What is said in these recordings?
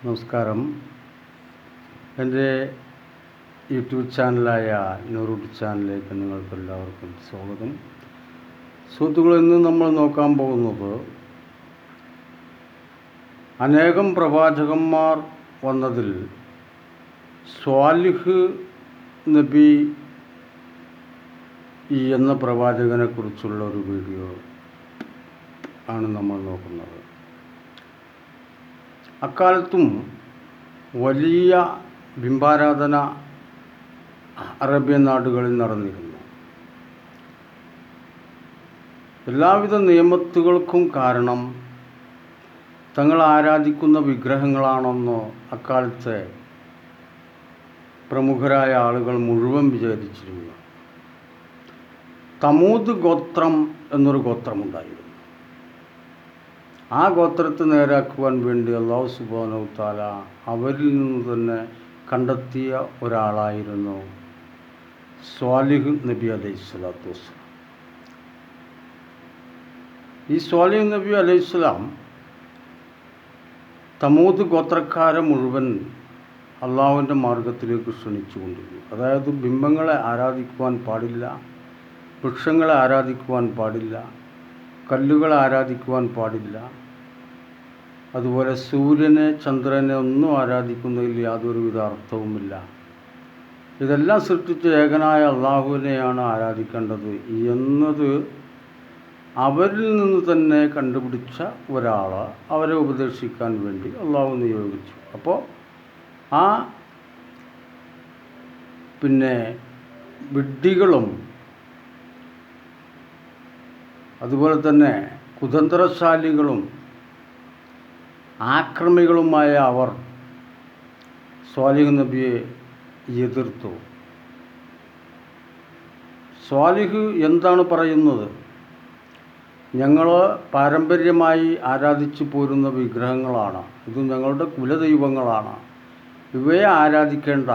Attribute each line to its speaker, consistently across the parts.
Speaker 1: നമസ്കാരം. എൻ്റെ യൂട്യൂബ് ചാനലായ നൂറുഡ് ചാനലിലേക്ക് നിങ്ങൾക്കെല്ലാവർക്കും സ്വാഗതം. സുഹൃത്തുക്കളെ, ഇന്ന് നമ്മൾ നോക്കാൻ പോകുന്നത് അനേകം പ്രവാചകന്മാർ വന്നതിൽ സ്വാലിഹ് നബി എന്ന പ്രവാചകനെക്കുറിച്ചുള്ള ഒരു വീഡിയോ ആണ് നമ്മൾ നോക്കുന്നത്. അക്കാലത്തും വലിയ ബിംബാരാധന അറേബ്യൻ നാടുകളിൽ നടന്നിരുന്നു. എല്ലാവിധ നിയമത്തുകൾക്കും കാരണം തങ്ങൾ ആരാധിക്കുന്ന വിഗ്രഹങ്ങളാണെന്ന് അക്കാലത്തെ പ്രമുഖരായ ആളുകൾ മുഴുവൻ വിചാരിച്ചിരുന്നു. തമൂദ് ഗോത്രം എന്നൊരു ഗോത്രമുണ്ടായിരുന്നു. ആ ഗോത്രത്തെ നേരാക്കുവാൻ വേണ്ടി അല്ലാഹു സുബ്ഹാനഹു വ തആല അവരിൽ നിന്ന് തന്നെ കണ്ടെത്തിയ ഒരാളായിരുന്നു സ്വാലിഹ് നബി അലൈഹിസ്സലാത്തു വസ്സലാം. ഈ സ്വാലിഹ് നബി അലൈഹിസ്സലാം തമൂദ് ഗോത്രക്കാരെ മുഴുവൻ അള്ളാഹുവിൻ്റെ മാർഗത്തിലേക്ക് ക്ഷണിച്ചു കൊണ്ടിരുന്നു. അതായത് ബിംബങ്ങളെ ആരാധിക്കുവാൻ പാടില്ല, വൃക്ഷങ്ങളെ ആരാധിക്കുവാൻ പാടില്ല, കല്ലുകളെ ആരാധിക്കുവാൻ പാടില്ല, അതുപോലെ സൂര്യനെ ചന്ദ്രനെ ഒന്നും ആരാധിക്കുന്നതിൽ യാതൊരുവിധ അർത്ഥവുമില്ല. ഇതെല്ലാം സൃഷ്ടിച്ച ഏകനായ അള്ളാഹുവിനെയാണ് ആരാധിക്കേണ്ടത് എന്നത് അവരിൽ നിന്ന് തന്നെ കണ്ടുപിടിച്ച ഒരാൾ അവരെ ഉപദേശിക്കാൻ വേണ്ടി അള്ളാഹു നിയോഗിച്ചു. അപ്പോൾ ആ വിഡ്ഢികളും അതുപോലെ തന്നെ കുതന്ത്രശാലികളും ആക്രമികളുമായ അവർ സ്വാലിഹ് നബിയെ എതിർത്തു. സ്വാലിഹ് എന്താണ് പറയുന്നത്? ഞങ്ങൾ പാരമ്പര്യമായി ആരാധിച്ചു പോരുന്ന വിഗ്രഹങ്ങളാണ്, ഇത് ഞങ്ങളുടെ കുലദൈവങ്ങളാണ്, ഇവയെ ആരാധിക്കേണ്ട,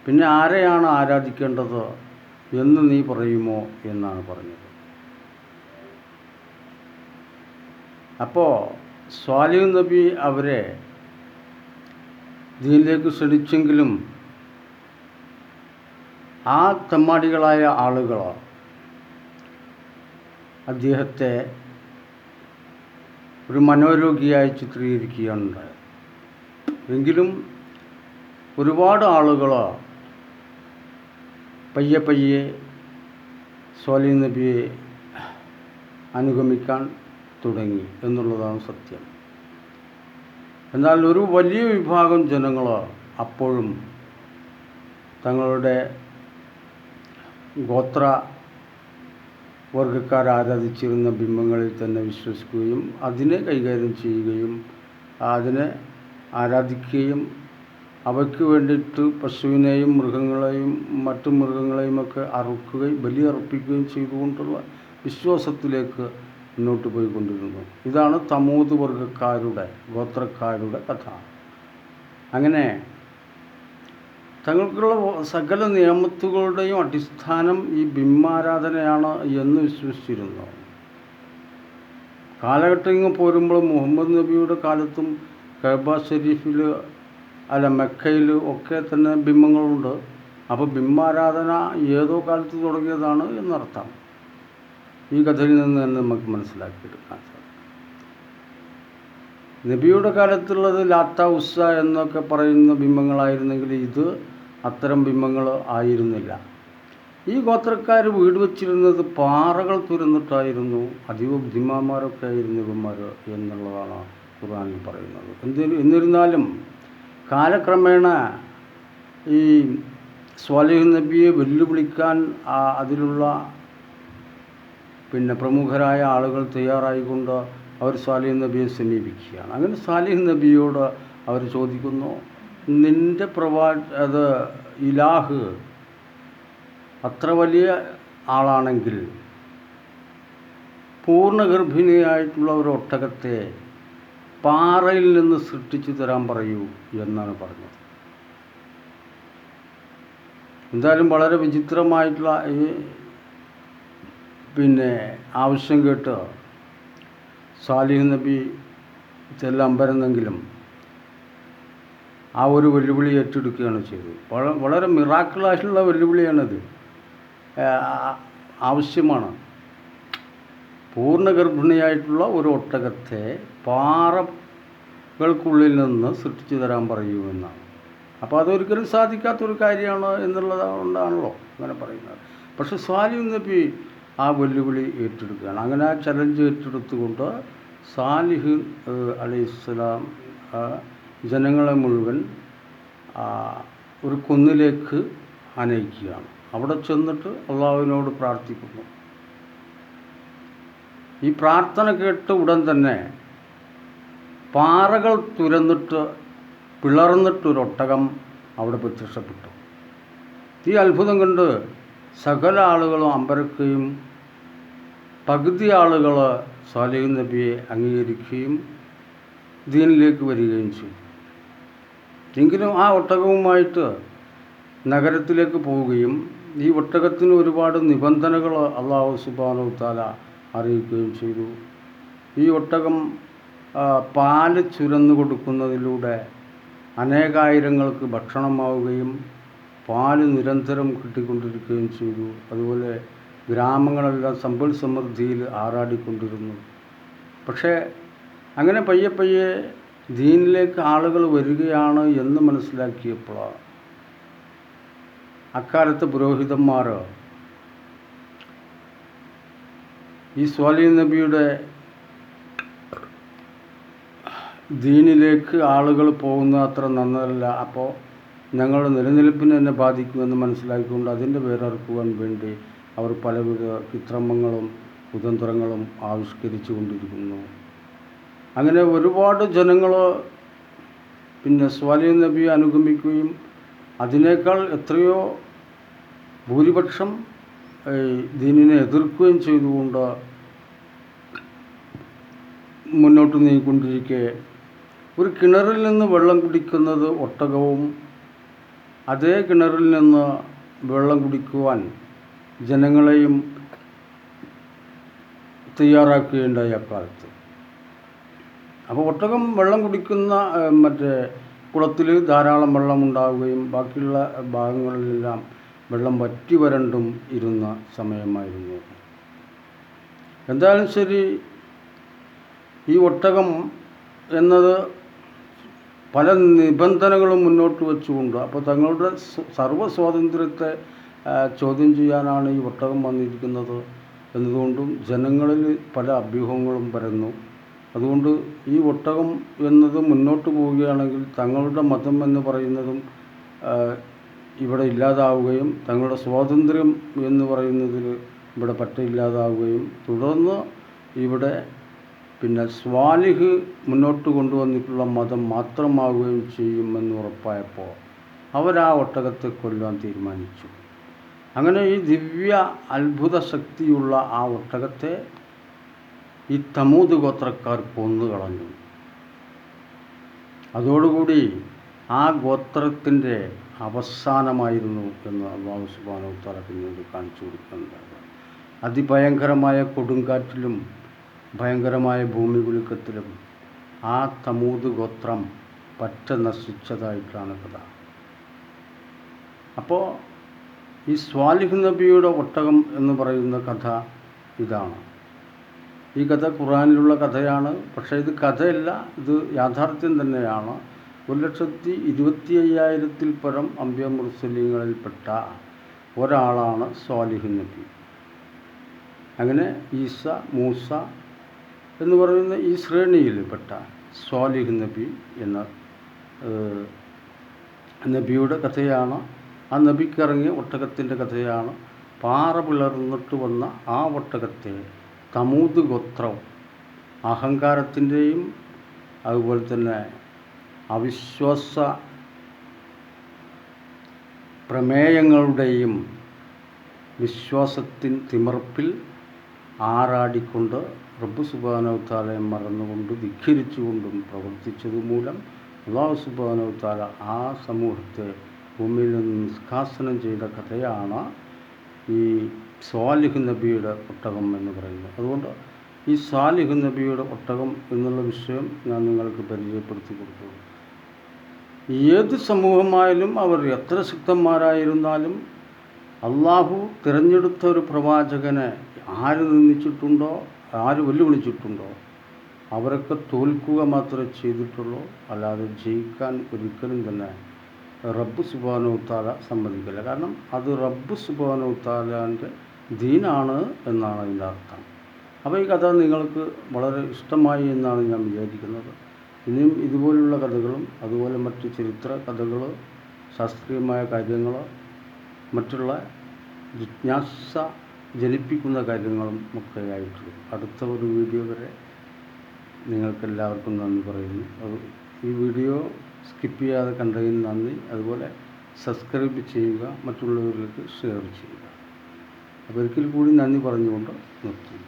Speaker 1: പിന്നെ ആരെയാണ് ആരാധിക്കേണ്ടത് എന്ന് നീ പറയുമോ എന്നാണ് പറഞ്ഞത്. അപ്പോൾ സ്വാലിഹ് നബി അവരെ ദീനിലേക്ക് ക്ഷണിച്ചെങ്കിലും ആ തെമ്മാടികളായ ആളുകൾ അദ്ദേഹത്തെ ഒരു മനോരോഗിയായി ചിത്രീകരിക്കുകയാണ് ഉണ്ടായത്. എങ്കിലും ഒരുപാട് ആളുകൾ പയ്യെ പയ്യെ സ്വാലിഹ് നബിയെ അനുഗമിക്കാൻ തുടങ്ങി എന്നുള്ളതാണ് സത്യം. എന്നാൽ ഒരു വലിയ വിഭാഗം ജനങ്ങൾ അപ്പോഴും തങ്ങളുടെ ഗോത്ര വർഗക്കാർ ആരാധിച്ചിരുന്ന ബിംബങ്ങളിൽ തന്നെ വിശ്വസിക്കുകയും അതിനെ കൈകാര്യം ചെയ്യുകയും അതിനെ ആരാധിക്കുകയും അവയ്ക്ക് വേണ്ടിയിട്ട് പശുവിനെയും മൃഗങ്ങളെയും മറ്റു മൃഗങ്ങളെയുമൊക്കെ അറുക്കുകയും ബലിയർപ്പിക്കുകയും ചെയ്തുകൊണ്ടുള്ള വിശ്വാസത്തിലേക്ക് മുന്നോട്ട് പോയിക്കൊണ്ടിരുന്നു. ഇതാണ് തമൂദ് ഗോത്രക്കാരുടെ കഥ. അങ്ങനെ തങ്ങൾക്കുള്ള സകല നിയമത്തുകളുടെയും അടിസ്ഥാനം ഈ ബിംബാരാധനയാണ് എന്ന് വിശ്വസിച്ചിരുന്നു. കാലഘട്ടങ്ങൾ പോരുമ്പോൾ മുഹമ്മദ് നബിയുടെ കാലത്തും കഅബ ഷരീഫിൽ മക്കയിൽ ഒക്കെ തന്നെ ബിംബങ്ങളുണ്ട്. അപ്പോൾ ബിംബാരാധന ഏതോ കാലത്ത് തുടങ്ങിയതാണ് എന്നർത്ഥം. ഈ കഥയിൽ നിന്ന് തന്നെ നമുക്ക് മനസ്സിലാക്കിയെടുക്കാൻ സാധിക്കും. നബിയുടെ കാലത്തുള്ളത് ലാത്ത ഉസ്സ എന്നൊക്കെ പറയുന്ന ബിംബങ്ങളായിരുന്നെങ്കിൽ ഇത് അത്തരം ബിംബങ്ങൾ ആയിരുന്നില്ല. ഈ ഗോത്രക്കാർ വീട് വച്ചിരുന്നത് പാറകൾ തുരന്നിട്ടായിരുന്നു. അതീവ ബുദ്ധിമാന്മാരൊക്കെ ആയിരുന്നു ഇവന്മാർ എന്നുള്ളതാണ് ഖുർആനിൽ പറയുന്നത്. എന്നിരുന്നാലും കാലക്രമേണ ഈ സ്വാലിഹ് നബിയെ വെല്ലുവിളിക്കാൻ അതിലുള്ള പ്രമുഖരായ ആളുകൾ തയ്യാറായിക്കൊണ്ട് അവർ സ്വാലിഹ് നബിയെ സമീപിക്കുകയാണ്. അങ്ങനെ സ്വാലിഹ് നബിയോട് അവർ ചോദിക്കുന്നു, നിൻ്റെ ഇലാഹ് അത്ര വലിയ ആളാണെങ്കിൽ പൂർണ്ണഗർഭിണിയായിട്ടുള്ള ഒരു ഒട്ടകത്തെ പാറയിൽ നിന്ന് സൃഷ്ടിച്ചു തരാൻ പറയൂ എന്നാണ് പറഞ്ഞത്. എന്തായാലും വളരെ വിചിത്രമായിട്ടുള്ള ഈ ആവശ്യം കേട്ട് സാലിഹ് നബി ചെല്ലാൻ വരുന്നെങ്കിലും ആ ഒരു വെല്ലുവിളി ഏറ്റെടുക്കുകയാണ് ചെയ്തത്. വളരെ മിറാക്കിളായിട്ടുള്ള വെല്ലുവിളിയാണിത്. ആവശ്യമാണ്. പൂർണ്ണ ഗർഭിണിയായിട്ടുള്ള ഒരു ഒട്ടകത്തെ പാറകൾക്കുള്ളിൽ നിന്ന് സൃഷ്ടിച്ചു തരാൻ പറയുമെന്നാണ്. അപ്പോൾ അതൊരിക്കലും സാധിക്കാത്തൊരു കാര്യമാണ് എന്നുള്ളത് കൊണ്ടാണല്ലോ അങ്ങനെ പറയുന്നത്. പക്ഷെ സ്വാലിഹ് നബി ആ വെല്ലുവിളി ഏറ്റെടുക്കുകയാണ്. അങ്ങനെ ആ ചലഞ്ച് ഏറ്റെടുത്തുകൊണ്ട് സാലിഹ് അലൈഹിസ്സലാം ജനങ്ങളെ മുഴുവൻ ഒരു കുന്നിലേക്ക് ആനയിക്കുകയാണ്. അവിടെ ചെന്നിട്ട് അള്ളാഹുവിനോട് പ്രാർത്ഥിക്കുന്നു. ഈ പ്രാർത്ഥന കേട്ട് ഉടൻ തന്നെ പാറകൾ തുരന്നിട്ട് പിളർന്നിട്ടൊരൊട്ടകം അവിടെ പ്രത്യക്ഷപ്പെട്ടു. ഈ അത്ഭുതം കണ്ട് സകല ആളുകളും അമ്പരക്കുകയും പകുതി ആളുകൾ സാലിഹ് നബിയെ അംഗീകരിക്കുകയും ദീനിലേക്ക് വരികയും ചെയ്തു. എങ്കിലും ആ ഒട്ടകവുമായിട്ട് നഗരത്തിലേക്ക് പോവുകയും ഈ ഒട്ടകത്തിന് ഒരുപാട് നിബന്ധനകൾ അല്ലാഹു സുബ്ഹാനഹു തആല അറിയിക്കുകയും ചെയ്തു. ഈ ഒട്ടകം പാല് ചുരന്നു കൊടുക്കുന്നതിലൂടെ അനേകായിരങ്ങൾക്ക് ഭക്ഷണമാവുകയും പാല് നിരന്തരം കിട്ടിക്കൊണ്ടിരിക്കുകയും ചെയ്തു. അതുപോലെ ഗ്രാമങ്ങളെല്ലാം സമ്പൽ സമൃദ്ധിയിൽ ആറാടിക്കൊണ്ടിരുന്നു. പക്ഷേ അങ്ങനെ പയ്യെ പയ്യെ ദീനിലേക്ക് ആളുകൾ വരികയാണ് എന്ന് മനസ്സിലാക്കിയപ്പോൾ അക്കാലത്ത് പുരോഹിതന്മാർ ഈ സ്വാലിഹ് നബിയുടെ ദീനിലേക്ക് ആളുകൾ പോകുന്നത് അത്ര നന്നല്ല, അപ്പോൾ ഞങ്ങളുടെ നിലനിൽപ്പിനെ തന്നെ ബാധിക്കുമെന്ന് മനസ്സിലാക്കിക്കൊണ്ട് അതിൻ്റെ പേരറുക്കുവാൻ വേണ്ടി അവർ പലവിധ കൃത്രിമങ്ങളും കുതന്ത്രങ്ങളും ആവിഷ്കരിച്ചു കൊണ്ടിരിക്കുന്നു. അങ്ങനെ ഒരുപാട് ജനങ്ങൾ പിന്നെ സ്വാലിഹ് നബിയെ അനുഗമിക്കുകയും അതിനേക്കാൾ എത്രയോ ഭൂരിപക്ഷം ദീനിനെ എതിർക്കുകയും ചെയ്തുകൊണ്ട് മുന്നോട്ട് നീങ്ങിക്കൊണ്ടിരിക്കെ ഒരു കിണറിൽ നിന്ന് വെള്ളം കുടിക്കുന്നത് ഒട്ടകവും അതേ കിണറിൽ നിന്ന് വെള്ളം കുടിക്കുവാൻ ജനങ്ങളെയും തയ്യാറാക്കുകയുണ്ടായി അക്കാലത്ത്. അപ്പോൾ ഒട്ടകം വെള്ളം കുടിക്കുന്ന മറ്റേ കുളത്തിൽ ധാരാളം വെള്ളം ഉണ്ടാവുകയും ബാക്കിയുള്ള ഭാഗങ്ങളിലെല്ലാം വെള്ളം വറ്റി വരണ്ടും ഇരുന്ന സമയമായിരുന്നു. എന്തായാലും ശരി, ഈ ഒട്ടകം എന്നത് പല നിബന്ധനകളും മുന്നോട്ട് വെച്ചുകൊണ്ട്, അപ്പോൾ തങ്ങളുടെ സർവ്വ സ്വാതന്ത്ര്യത്തെ ചോദ്യം ചെയ്യാനാണ് ഈ ഒട്ടകം വന്നിരിക്കുന്നത് എന്നതുകൊണ്ടും ജനങ്ങളിൽ പല അഭ്യൂഹങ്ങളും പരന്നു. അതുകൊണ്ട് ഈ ഒട്ടകം എന്നത് മുന്നോട്ട് പോവുകയാണെങ്കിൽ തങ്ങളുടെ മതം എന്ന് പറയുന്നതും ഇവിടെ ഇല്ലാതാവുകയും തങ്ങളുടെ സ്വാതന്ത്ര്യം എന്ന് പറയുന്നതിൽ ഇവിടെ ഇല്ലാതാവുകയും തുടർന്ന് ഇവിടെ പിന്നെ സ്വാലിഹ് മുന്നോട്ട് കൊണ്ടുവന്നിട്ടുള്ള മതം മാത്രമാവുകയും ചെയ്യുമെന്ന് ഉറപ്പായപ്പോൾ അവരാ ഒട്ടകത്തെ കൊല്ലാൻ തീരുമാനിച്ചു. അങ്ങനെ ഈ ദിവ്യ അത്ഭുത ശക്തിയുള്ള ആ ഒട്ടകത്തെ ഈ തമൂദ് ഗോത്രക്കാർ കൊന്നുകളഞ്ഞു. അതോടുകൂടി ആ ഗോത്രത്തിൻ്റെ അവസാനമായിരുന്നു എന്ന് അല്ലാഹു സുബ്ഹാനഹു വ തആല പിന്നീട് കാണിച്ചു കൊടുക്കുന്നുണ്ട്. അതിഭയങ്കരമായ കൊടുങ്കാറ്റിലും ഭയങ്കരമായ ഭൂമികുലുക്കത്തിലും ആ തമൂദ് ഗോത്രം പറ്റ നശിച്ചതായിട്ടാണ് കഥ. അപ്പോൾ ഈ സ്വാലിഹ് നബിയുടെ ഒട്ടകം എന്ന് പറയുന്ന കഥ ഇതാണ്. ഈ കഥ ഖുർആനിലുള്ള കഥയാണ്. പക്ഷേ ഇത് കഥയല്ല, ഇത് യാഥാർത്ഥ്യം തന്നെയാണ്. 1,25,000-ൽ പരം അംബിയ മുർസലീങ്ങളിൽപ്പെട്ട ഒരാളാണ് സ്വാലിഹ് നബി. അങ്ങനെ ഈസ, മൂസ എന്ന് പറയുന്ന ഈ ശ്രേണിയിൽപ്പെട്ട സ്വാലിഹ് നബി എന്ന നബിയുടെ കഥയാണ്. ആ നബിക്കിറങ്ങിയ ഒട്ടകത്തിൻ്റെ കഥയാണ്. പാറ പിളർന്നിട്ട് വന്ന ആ ഒട്ടകത്തെ തമൂദ് ഗോത്രം അഹങ്കാരത്തിൻ്റെയും അതുപോലെ തന്നെ അവിശ്വാസ പ്രമേയങ്ങളുടെയും വിശ്വാസത്തിൻ തിമിർപ്പിൽ ആറാടിക്കൊണ്ട് റബ്ബ് സുബ്ഹാനഹു തആലയെ മറന്നുകൊണ്ട് ധിക്കരിച്ചുകൊണ്ടും പ്രവർത്തിച്ചതുമൂലം അല്ലാഹു സുബ്ഹാനഹു തആല ആ സമൂഹത്തെ ഭൂമിയിൽ നിന്ന് നിഷ്കാസനം ചെയ്ത കഥയാണ് ഈ സ്വാലിഹ് നബിയുടെ ഒട്ടകം എന്ന് പറയുന്നത്. അതുകൊണ്ട് ഈ സ്വാലിഹ് നബിയുടെ ഒട്ടകം എന്നുള്ള വിഷയം ഞാൻ നിങ്ങൾക്ക് പരിചയപ്പെടുത്തി കൊടുത്തു. ഏത് സമൂഹമായാലും അവർ എത്ര ശക്തന്മാരായിരുന്നാലും അള്ളാഹു തിരഞ്ഞെടുത്ത ഒരു പ്രവാചകനെ ആര് നിന്ദിച്ചിട്ടുണ്ടോ, ആര് വെല്ലുവിളിച്ചിട്ടുണ്ടോ അവരൊക്കെ തോൽക്കുക മാത്രമേ ചെയ്തിട്ടുള്ളൂ. അല്ലാതെ ജയിക്കാൻ ഒരിക്കലും തന്നെ റബ്ബ് സുബ്ഹാനഹു വ തആല സമ്മതിക്കില്ല. കാരണം അത് റബ്ബ് സുബ്ഹാനഹു വ തആലാൻ്റെ ദീനാണ് എന്നാണ് അതിൻ്റെ അർത്ഥം. അപ്പോൾ ഈ കഥ നിങ്ങൾക്ക് വളരെ ഇഷ്ടമായി എന്നാണ് ഞാൻ വിചാരിക്കുന്നത്. ഇനിയും ഇതുപോലുള്ള കഥകളും അതുപോലെ മറ്റ് ചരിത്ര കഥകൾ, ശാസ്ത്രീയമായ കാര്യങ്ങൾ, മറ്റുള്ള ജിജ്ഞാസ ജനിപ്പിക്കുന്ന കാര്യങ്ങളും ഒക്കെ ആയിട്ട് അടുത്ത ഒരു വീഡിയോ വരെ നിങ്ങൾക്കെല്ലാവർക്കും നന്ദി പറയുന്നു. ഈ വീഡിയോ സ്കിപ്പ് ചെയ്യാതെ കണ്ടതിന് നന്ദി. അതുപോലെ സബ്സ്ക്രൈബ് ചെയ്യുക, മറ്റുള്ളവരിലേക്ക് ഷെയർ ചെയ്യുക. അപ്പോൾ ഒരിക്കൽ കൂടി നന്ദി പറഞ്ഞുകൊണ്ട് നിർത്തുന്നു.